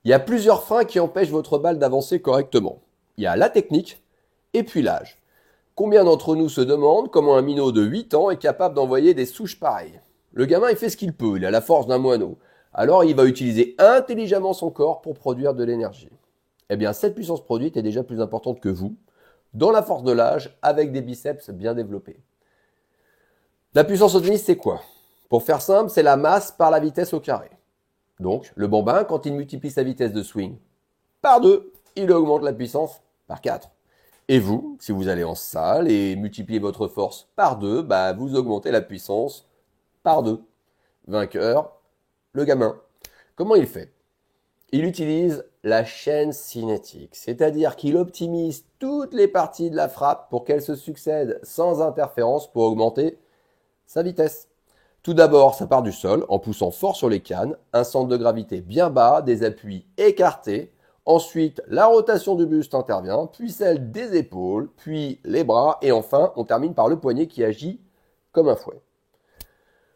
Il y a plusieurs freins qui empêchent votre balle d'avancer correctement. Il y a la technique et puis l'âge. Combien d'entre nous se demandent comment un minot de 8 ans est capable d'envoyer des souches pareilles? Le gamin, il fait ce qu'il peut, il a la force d'un moineau. Alors il va utiliser intelligemment son corps pour produire de l'énergie. Eh bien, cette puissance produite est déjà plus importante que vous, dans la force de l'âge, avec des biceps bien développés. La puissance au tennis, c'est quoi? Pour faire simple, c'est la masse par la vitesse au carré. Donc, le bambin, quand il multiplie sa vitesse de swing par 2, il augmente la puissance par 4. Et vous, si vous allez en salle et multipliez votre force par 2, vous augmentez la puissance par 2. Vainqueur, le gamin. Comment il fait? Il utilise la chaîne cinétique, c'est-à-dire qu'il optimise toutes les parties de la frappe pour qu'elles se succèdent sans interférence pour augmenter sa vitesse. Tout d'abord, ça part du sol en poussant fort sur les cannes, un centre de gravité bien bas, des appuis écartés. Ensuite, la rotation du buste intervient, puis celle des épaules, puis les bras, et enfin, on termine par le poignet qui agit comme un fouet.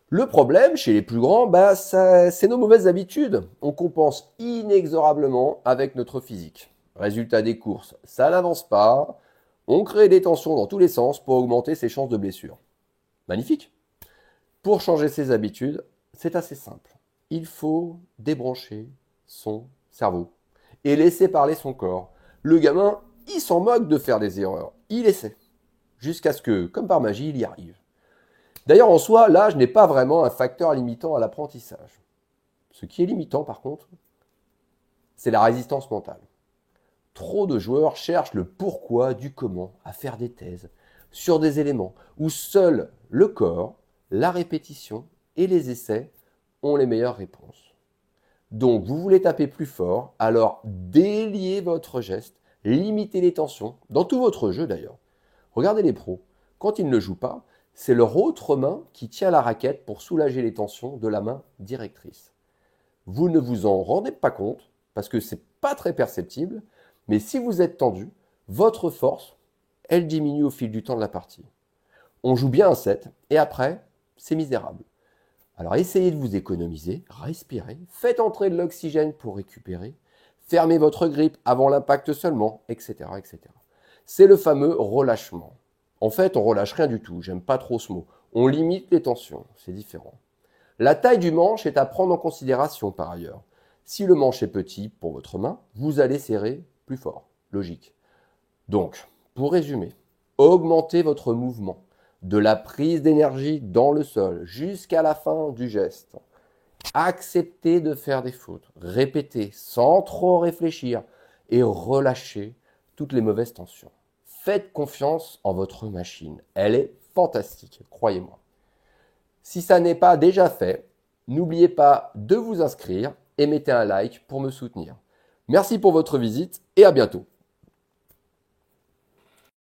Le problème chez les plus grands, c'est nos mauvaises habitudes. On compense inexorablement avec notre physique. Résultat des courses, ça n'avance pas. On crée des tensions dans tous les sens pour augmenter ses chances de blessure. Magnifique. Pour changer ses habitudes, c'est assez simple. Il faut débrancher son cerveau et laisser parler son corps. Le gamin, il s'en moque de faire des erreurs. Il essaie. Jusqu'à ce que, comme par magie, il y arrive. D'ailleurs, en soi, l'âge n'est pas vraiment un facteur limitant à l'apprentissage. Ce qui est limitant, par contre, c'est la résistance mentale. Trop de joueurs cherchent le pourquoi du comment à faire des thèses sur des éléments où seul le corps, la répétition et les essais ont les meilleures réponses. Donc, vous voulez taper plus fort, alors déliez votre geste, limitez les tensions, dans tout votre jeu d'ailleurs. Regardez les pros, quand ils ne jouent pas, c'est leur autre main qui tient la raquette pour soulager les tensions de la main directrice. Vous ne vous en rendez pas compte, parce que c'est pas très perceptible, mais si vous êtes tendu, votre force, elle diminue au fil du temps de la partie. On joue bien un set, et après, c'est misérable. Alors essayez de vous économiser, respirez, faites entrer de l'oxygène pour récupérer, fermez votre grippe avant l'impact seulement, etc., etc. C'est le fameux relâchement. En fait, on relâche rien du tout, j'aime pas trop ce mot. On limite les tensions, c'est différent. La taille du manche est à prendre en considération par ailleurs. Si le manche est petit pour votre main, vous allez serrer plus fort. Logique. Donc, pour résumer, augmentez votre mouvement de la prise d'énergie dans le sol jusqu'à la fin du geste. Acceptez de faire des fautes, répétez sans trop réfléchir et relâchez toutes les mauvaises tensions. Faites confiance en votre machine, elle est fantastique, croyez-moi. Si ça n'est pas déjà fait, n'oubliez pas de vous inscrire et mettez un like pour me soutenir. Merci pour votre visite et à bientôt.